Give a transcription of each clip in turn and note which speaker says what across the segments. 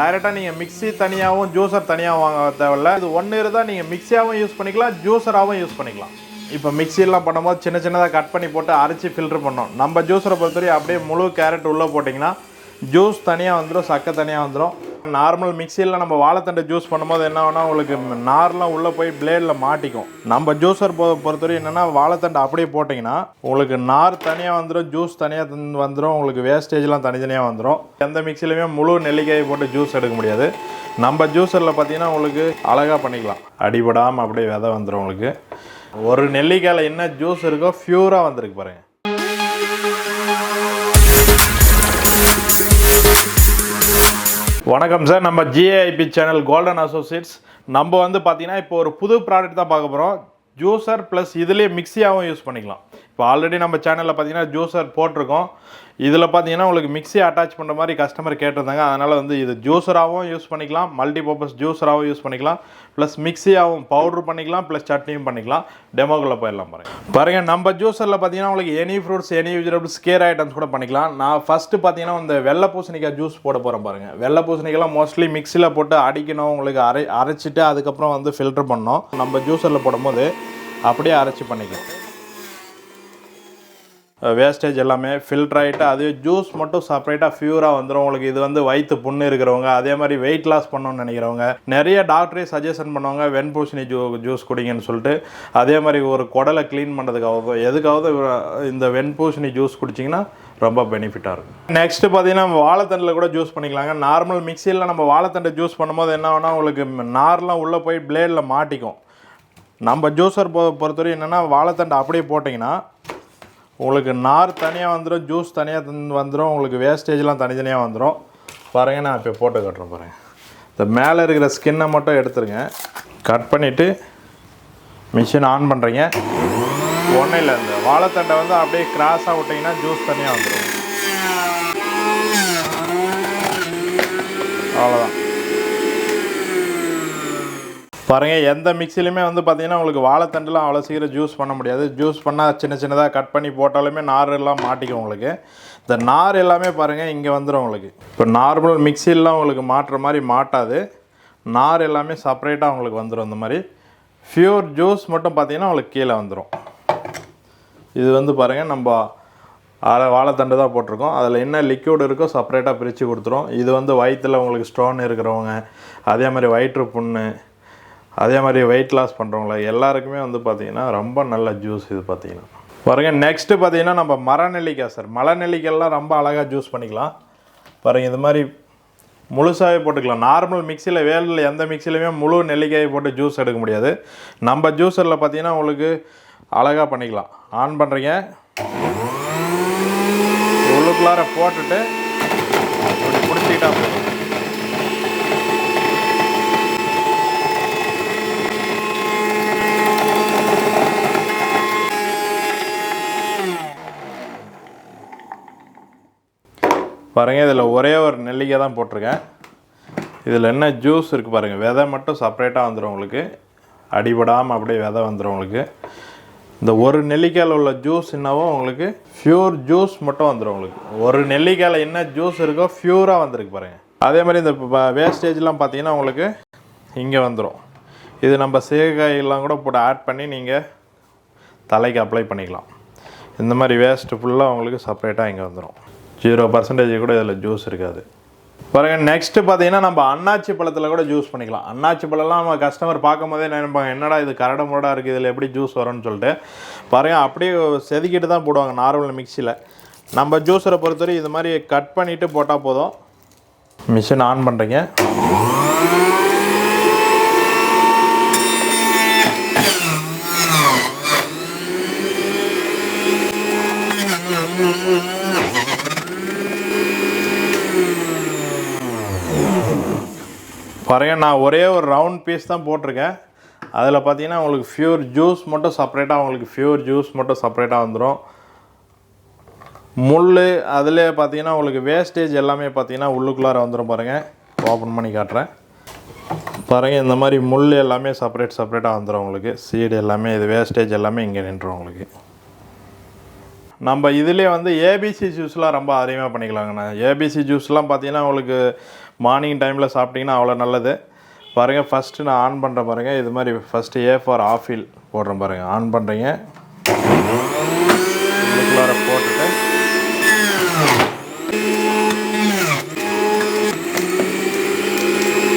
Speaker 1: டைரெக்டாக நீங்கள் மிக்ஸி தனியாகவும் ஜூஸர் தனியாகவும் வாங்க தேவையில்ல. இது ஒன்று இருந்தால் நீங்கள் மிக்ஸியாகவும் யூஸ் பண்ணிக்கலாம், ஜூஸராகவும் யூஸ் பண்ணிக்கலாம். இப்போ மிக்ஸிலாம் பண்ணும்போது சின்ன சின்னதாக கட் பண்ணி போட்டு அரைச்சி ஃபில்ட்ரு பண்ணோம். நம்ம ஜூஸரை பொறுத்தவரை அப்படியே முழு கேரட் உள்ளே போட்டிங்கன்னா ஜூஸ் தனியாக வந்துடும், சக்கை தனியாக வந்துடும். நார்மல் மிக்சியில் நம்ம வாழைத்தண்டை ஜூஸ் பண்ணும்போது என்ன ஆகுனா உங்களுக்கு நார்லாம் உள்ளே போய் பிளேடில் மாட்டிக்கும். நம்ம ஜூஸர் பொறுத்தவரை என்னென்னா வாழைத்தண்டை அப்படியே போட்டிங்கன்னா உங்களுக்கு நார் தனியாக வந்துடும், ஜூஸ் தனியாக வந்துடும், உங்களுக்கு வேஸ்டேஜ்லாம் தனித்தனியாக வந்துடும். எந்த மிக்சிலையுமே முழு நெல்லிக்காயை போட்டு ஜூஸ் எடுக்க முடியாது. நம்ம ஜூஸரில் பார்த்தீங்கன்னா உங்களுக்கு அழகாக பண்ணிக்கலாம், அடிபடாமல் அப்படியே விதை வந்துடும். உங்களுக்கு ஒரு நெல்லிக்காயில் என்ன ஜூஸ் இருக்கோ ஃபியூராக வந்திருக்கு பாருங்கள். வணக்கம் சார், நம்ம ஜிஏஐபி சேனல் கோல்டன் அசோசியேட்ஸ். நம்ம வந்து பார்த்தீங்கன்னா இப்போ ஒரு புது ப்ராடக்ட் தான் பார்க்க போகிறோம். ஜூஸர் ப்ளஸ் இதுலேயே மிக்ஸியாகவும் யூஸ் பண்ணிக்கலாம். இப்போ ஆல்ரெடி நம்ம சேனலில் பார்த்தீங்கன்னா ஜூஸர் போட்டிருக்கோம். இதில் பார்த்தீங்கன்னா உங்களுக்கு மிக்ஸி அட்டாச் பண்ணுற மாதிரி கஸ்டமர் கேட்டிருந்தாங்க. அதனால் வந்து இது ஜூஸராகவும் யூஸ் பண்ணிக்கலாம், மல்டி பர்பஸ் ஜூஸராகவும் யூஸ் பண்ணிக்கலாம், ப்ளஸ் மிக்ஸியாகவும் பவுட்ரு பண்ணிக்கலாம், ப்ளஸ் சட்னியும் பண்ணிக்கலாம். டெமோக்குள்ளே போயிடலாம் பாருங்கள். நம்ம ஜூஸரில் பார்த்தீங்கன்னா உங்களுக்கு any fruits, any vegetables, care items கூட பண்ணிக்கலாம். நான் ஃபஸ்ட்டு பார்த்தீங்கன்னா இந்த வெள்ளை பூசணிக்காய் ஜூஸ் போட போகிறேன் பாருங்கள். வெள்ளை பூசணிக்காய்லாம் மோஸ்ட்லி மிக்ஸியில் போட்டு அடிக்கணும், உங்களுக்கு அரைச்சிட்டு அதுக்கப்புறம் வந்து ஃபில்ட்ரு பண்ணணும். நம்ம ஜூஸரில் போடும்போது அப்படியே அரைச்சி பண்ணிக்கலாம். வேஸ்டேஜ் எல்லாமே ஃபில்டர் ஆகிட்டு அது ஜூஸ் மட்டும் செப்பரேட்டாக ஃபியூராக வந்துடும். உங்களுக்கு இது வந்து வயிற்று புண்ணு இருக்கிறவங்க, அதே மாதிரி வெயிட் லாஸ் பண்ணணும்னு நினைக்கிறவங்க, நிறைய டாக்டரே சஜஷன் பண்ணுவாங்க வெண்பூசணி ஜூஸ் குடிங்கன்னு சொல்லிட்டு. அதே மாதிரி ஒரு குடலை க்ளீன் பண்ணுறதுக்காக எதுக்காவது இந்த வெண்பூசணி ஜூஸ் குடிச்சிங்கன்னா ரொம்ப பெனிஃபிட்டாக இருக்கும். நெக்ஸ்ட்டு பார்த்தீங்கன்னா வாழைத்தண்டில் கூட ஜூஸ் பண்ணிக்கலாங்க. நார்மல் மிக்சியில் நம்ம வாழைத்தண்டை ஜூஸ் பண்ணும்போது என்ன ஆகுனா உங்களுக்கு நார்லாம் உள்ளே போய் பிளேடில் மாட்டிக்கும். நம்ம ஜூஸர் பொறுத்தவரை என்னென்னா வாழைத்தண்டை அப்படியே போட்டிங்கன்னா உங்களுக்கு நார் தனியாக வந்துடும், ஜூஸ் தனியாக வந்துடும், உங்களுக்கு வேஸ்டேஜ்லாம் தனித்தனியாக வந்துடும். பாருங்கள், நான் இப்போ போட்டு கட்டுறேன் பாருங்கள். இந்த மேலே இருக்கிற ஸ்கின்னை மட்டும் எடுத்துருங்க, கட் பண்ணிவிட்டு மிஷின் ஆன் பண்ணுறீங்க. ஒன்றும் இல்லை, இந்த வாழைத்தண்டை வந்து அப்படியே கிராஸாக விட்டிங்கன்னா ஜூஸ் தனியாக வந்துடும். அவ்வளோதான். பாருங்கள், எந்த மிக்சிலையுமே வந்து பார்த்திங்கன்னா உங்களுக்கு வாழைத்தண்டுலாம் அவ்வளோ சீக்கிரம் ஜூஸ் பண்ண முடியாது. ஜூஸ் பண்ணால் சின்ன சின்னதாக கட் பண்ணி போட்டாலுமே நார் எல்லாம் மாட்டிக்கும். உங்களுக்கு இந்த நார் எல்லாமே பாருங்கள் இங்கே வந்துடும். உங்களுக்கு இப்போ நார்மல் மிக்சிலாம் உங்களுக்கு மாட்டுற மாதிரி மாட்டாது, நார் எல்லாமே செப்பரேட்டாக உங்களுக்கு வந்துடும். இந்த மாதிரி ஃபியூர் ஜூஸ் மட்டும் பார்த்திங்கன்னா உங்களுக்கு கீழே வந்துடும். இது வந்து பாருங்கள் நம்ம வாழைத்தண்டு தான் போட்டிருக்கோம். அதில் என்ன லிக்யூட் இருக்கோ செப்பரேட்டாக பிரித்து கொடுத்துரும். இது வந்து வயிற்றில் உங்களுக்கு ஸ்டோன் இருக்கிறவங்க, அதே மாதிரி வயிற்று புண்ணு, அதே மாதிரி வெயிட் லாஸ் பண்ணுறவங்கள எல்லாருக்குமே வந்து பார்த்திங்கன்னா ரொம்ப நல்ல ஜூஸ் இது பார்த்திங்கன்னா. பாருங்கள், நெக்ஸ்ட்டு பார்த்திங்கன்னா நம்ம மர நெல்லிக்காய் சார். மலை நெல்லிக்காயெல்லாம் ரொம்ப அழகாக ஜூஸ் பண்ணிக்கலாம். பாருங்கள், இது மாதிரி முழுசாகவே போட்டுக்கலாம். நார்மல் மிக்சியில் வேலில் எந்த மிக்சிலையுமே முழு நெல்லிக்காயை போட்டு ஜூஸ் எடுக்க முடியாது. நம்ம ஜூஸரில் பார்த்திங்கன்னா உங்களுக்கு அழகாக பண்ணிக்கலாம். ஆன் பண்ணுறீங்க, உள்ளுக்குள்ளார போட்டுட்டு அப்படி பிடிச்சிக்கிட்டா போதும். பாருங்கள், இதில் ஒரே ஒரு நெல்லிக்காய் தான் போட்டிருக்கேன். இதில் என்ன ஜூஸ் இருக்குது பாருங்கள், விதை மட்டும் செப்பரேட்டாக வந்துடும். உங்களுக்கு அடிபடாமல் அப்படியே விதை வந்துடும். உங்களுக்கு இந்த ஒரு நெல்லிக்காயில் உள்ள ஜூஸ் என்னவோ உங்களுக்கு ஃபியூர் ஜூஸ் மட்டும் வந்துடும். உங்களுக்கு ஒரு நெல்லிக்காயில் என்ன ஜூஸ் இருக்கோ ஃபியூராக வந்துருக்கு பாருங்கள். அதே மாதிரி இந்த வேஸ்டேஜ்லாம் பார்த்தீங்கன்னா உங்களுக்கு இங்கே வந்துடும். இது நம்ம சீக்காயெல்லாம் கூட போட்டு ஆட் பண்ணி நீங்கள் தலைக்கு அப்ளை பண்ணிக்கலாம். இந்த மாதிரி வேஸ்ட்டு ஃபுல்லாக உங்களுக்கு செப்பரேட்டாக இங்கே வந்துடும். 0% கூட இதில் ஜூஸ் இருக்காது. பாருங்கள், நெக்ஸ்ட்டு பார்த்தீங்கன்னா நம்ம அன்னாச்சி பழத்தில் கூட ஜூஸ் பண்ணிக்கலாம். அன்னாச்சி பழம்லாம் நம்ம கஸ்டமர் பார்க்கும் போதே நினைப்பாங்க, என்னடா இது கரடு முரடாக இருக்குது, இதில் எப்படி ஜூஸ் வரும்னு சொல்லிட்டு. பாருங்கள், அப்படியே செதுக்கிட்டு தான் போடுவாங்க நார்மல் மிக்சியில். நம்ம ஜூஸரை பொறுத்தவரை இது மாதிரி கட் பண்ணிவிட்டு போட்டால் போதும். மிஷின் ஆன் பண்ணுறீங்க, பாருங்கள், நான் ஒரே ஒரு ரவுண்ட் பீஸ் தான் போட்டிருக்கேன். அதில் பார்த்தீங்கன்னா உங்களுக்கு ஃபியூர் ஜூஸ் மட்டும் செப்பரேட்டாக வந்துடும். முள் அதில் பார்த்தீங்கன்னா உங்களுக்கு வேஸ்டேஜ் எல்லாமே பார்த்தீங்கன்னா உள்ளுக்குள்ளார வந்துடும். பாருங்கள், ஓப்பன் பண்ணி காட்டுறேன். பாருங்கள், இந்த மாதிரி முள் எல்லாமே செப்பரேட்டாக வந்துடும். உங்களுக்கு சீடு எல்லாமே, இது வேஸ்டேஜ் எல்லாமே இங்கே நின்றுடும். உங்களுக்கு நம்ம இதிலே வந்து ஏபிசி ஜூஸ்லாம் ரொம்ப அதிகமாக பண்ணிக்கலாங்கண்ணா. ஏபிசி ஜூஸ்லாம் பார்த்தீங்கன்னா உங்களுக்கு மார்னிங் டைமில் சாப்பிட்டிங்கன்னா அவ்வளோ நல்லது. பாருங்கள், ஃபஸ்ட்டு நான் ஆன் பண்ணுறேன் பாருங்கள். இது மாதிரி ஃபஸ்ட்டு A ஃபார் ஆஃபில் போடுறேன் பாருங்கள். ஆன் பண்ணுறீங்க, உள்ளுக்குள்ளார போட்டுட்டு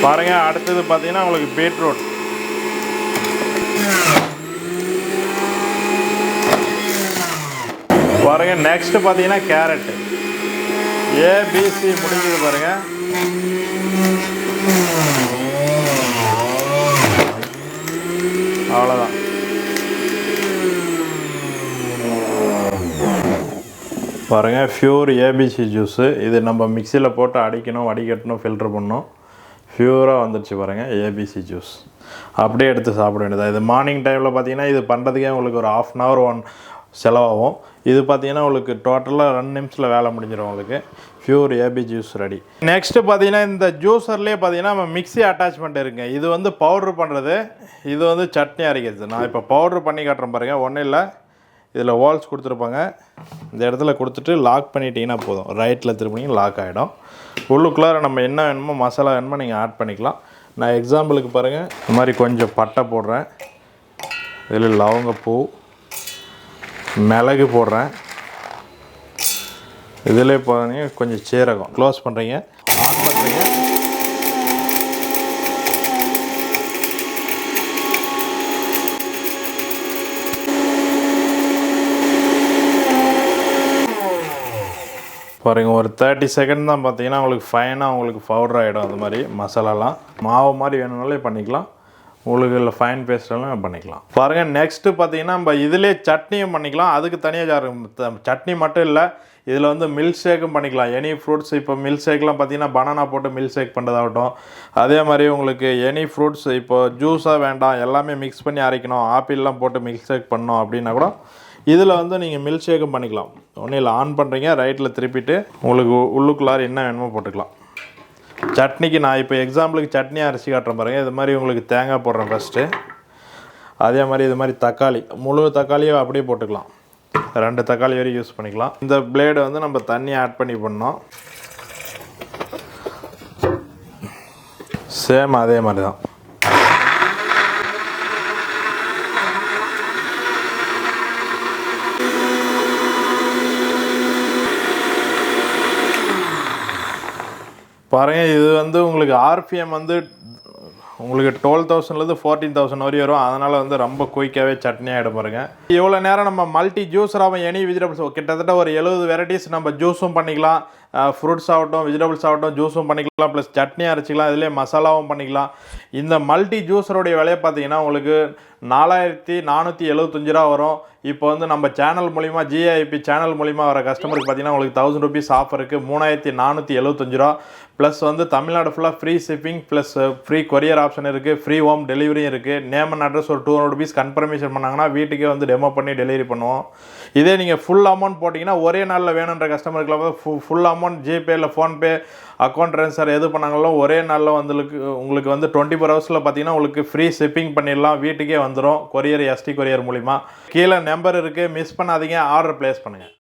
Speaker 1: பாருங்கள். அடுத்தது பார்த்தீங்கன்னா உங்களுக்கு பீட்ரூட், பாருங்கள். நெக்ஸ்ட்டு பார்த்தீங்கன்னா கேரட்டு. ABC முடிஞ்சது பாருங்கள். அவ்வளோதான். பாருங்கள், ப்யூர் ABC ஜூஸு. இது நம்ம மிக்சியில் போட்டு அடிக்கணும், வடிகட்டணும், ஃபில்ட்ரு பண்ணணும். ப்யூராக வந்துடுச்சு பாருங்கள் ABC ஜூஸ். அப்படியே எடுத்து சாப்பிட வேண்டியது. இது மார்னிங் டைமில் பார்த்தீங்கன்னா இது பண்ணுறதுக்கே உங்களுக்கு ஒரு 1/2 hour செலவாகும். இது பார்த்தீங்கன்னா உங்களுக்கு டோட்டலாக 2 நிமிஷத்தில் வேலை முடிஞ்சிடும். உங்களுக்கு pure AB juice ready. Next பார்த்தீங்கன்னா இந்த ஜூஸர்லேயே பார்த்தீங்கன்னா நம்ம மிக்ஸி அட்டாச்மெண்ட் இருக்குங்க. இது வந்து பவுட்ரு பண்ணுறது, இது வந்து சட்னி அரைக்கிறது. நான் இப்போ பவுட்ரு பண்ணி காட்டுறேன் பாருங்கள். ஒன்றும் இல்லை, இதில் வால்ஸ் கொடுத்துருப்பாங்க. இந்த இடத்துல கொடுத்துட்டு லாக் பண்ணிட்டீங்கன்னா போதும். ரைட்டில் திரும்பிங்க லாக் ஆகிடும். உள்ளுக்குள்ளார நம்ம என்ன வேணுமோ மசாலா வேணுமோ நீங்கள் ஆட் பண்ணிக்கலாம். நான் எக்ஸாம்பிளுக்கு பாருங்கள், இந்த மாதிரி கொஞ்சம் பட்டை போடுறேன், இதில் லவங்கப்பூ, மிளகு போடுறேன், இதிலே பாருங்க கொஞ்சம் சீரகம். க்ளோஸ் பண்ணுறீங்க, ஆன் பண்ணுறீங்க. பாருங்கள், ஒரு 30 செகண்ட் தான் பார்த்தீங்கன்னா உங்களுக்கு ஃபைனாக உங்களுக்கு பவுடர் ஆகிடும். அது மாதிரி மசாலாலாம் மாவு மாதிரி வேணும்னாலே பண்ணிக்கலாம். உங்களுக்கு இல்லை ஃபைன் பேஸ்டெல்லாம் பண்ணிக்கலாம். பாருங்கள், நெக்ஸ்ட்டு பார்த்தீங்கன்னா நம்ம இதிலே சட்னியும் பண்ணிக்கலாம். அதுக்கு தனியாக ஜார். சட்னி மட்டும் இல்லை, இதில் வந்து மில்க் ஷேக்கும் பண்ணிக்கலாம். எனி ஃப்ரூட்ஸ், இப்போ மில்க் ஷேக்லாம் பார்த்தீங்கன்னா பனானா போட்டு மில்க் ஷேக் பண்ணுறதாகட்டும். அதே மாதிரி உங்களுக்கு எனி ஃப்ரூட்ஸ் இப்போ ஜூஸாக வேண்டாம், எல்லாமே மிக்ஸ் பண்ணி அரைக்கணும், ஆப்பிள்லாம் போட்டு மில்க் ஷேக் பண்ணோம் அப்படின்னா கூட இதில் வந்து நீங்கள் மில்க் ஷேக்கும் பண்ணிக்கலாம். ஒன்றும் இல்லை, ஆன் பண்ணுறீங்க, ரைட்டில் திருப்பிட்டு உங்களுக்கு உள்ளுக்குள்ளார என்ன வேணுமோ போட்டுக்கலாம். சட்னிக்கு நான் இப்போ எக்ஸாம்பிளுக்கு சட்னி அரைச்சி காட்டுறேன் பாருங்கள். இது மாதிரி உங்களுக்கு தேங்காய் போடுறேன் ஃபஸ்ட்டு. அதே மாதிரி இது மாதிரி தக்காளி, முழு தக்காளியும் அப்படியே போட்டுக்கலாம். 2 தக்காளி வரையும் யூஸ் பண்ணிக்கலாம். இந்த பிளேடை வந்து நம்ம தண்ணி ஆட் பண்ணி பண்ணோம். சேம் அதே மாதிரி தான். பாருங்கள், இது வந்து உங்களுக்கு RPM வந்து உங்களுக்கு 12,000லேருந்து 14,000 வரையும் வரும். அதனால் வந்து ரொம்ப குயிக்காகவே சட்னி ஆகிடும் பாருங்கள். இவ்வளோ நேரம் நம்ம மல்டி ஜூஸராகவும் எனி வெஜிடபிள்ஸ் கிட்டத்தட்ட ஒரு 70 வெரைட்டிஸ் நம்ம ஜூஸும் பண்ணிக்கலாம். ஃப்ரூட்ஸ் ஆகட்டும், வெஜிடபிள்ஸ் ஆகட்டும், ஜூஸும் பண்ணிக்கலாம். ப்ளஸ் சட்னி அரைச்சிக்கலாம், இதிலே மசாலாவும் பண்ணிக்கலாம். இந்த மல்டி ஜூஸருடைய விலையை பார்த்தீங்கன்னா உங்களுக்கு 4,475 ரூபா வரும். இப்போ வந்து நம்ம சேனல் மூலிமா, GIP சேனல் மூலிமா வர கஸ்டமருக்கு பார்த்தீங்கன்னா உங்களுக்கு 1000 rupees ஆஃபர் இருக்குது. 3,475 ரூபா. ப்ளஸ் வந்து தமிழ்நாடு ஃபுல்லாக free shipping plus free courier option இருக்குது. ஃப்ரீ ஹோம் டெலிவரியும் இருக்குது. நேம் அண்ட் அட்ரஸ் ஒரு 200 rupees கன்ஃபர்மேஷன் பண்ணாங்கன்னா வீட்டுக்கே வந்து டெமோ பண்ணி டெலிவரி பண்ணுவோம். இதே நீங்கள் ஃபுல் அமௌண்ட் போட்டிங்கன்னா ஒரே நாளில் வேணுன்ற கஸ்டமருக்குலாம் ஃபுல் அமௌண்ட் ஜிபேயில், ஃபோன்பே, அக்கௌண்ட் ட்ரான்ஸ்ஃபர் எது பண்ணாங்களோ ஒரே நாளில் வந்து உங்களுக்கு வந்து 24 hours பார்த்தீங்கன்னா உங்களுக்கு ஃப்ரீ ஷிப்பிங் பண்ணிடலாம். வீட்டுக்கே வந்துடும் கொரியர், ST கொரியர் மூலிமா. கீழே நம்பர் இருக்குது, மிஸ் பண்ணாதீங்க, ஆர்டர் ப்ளேஸ் பண்ணுங்கள்.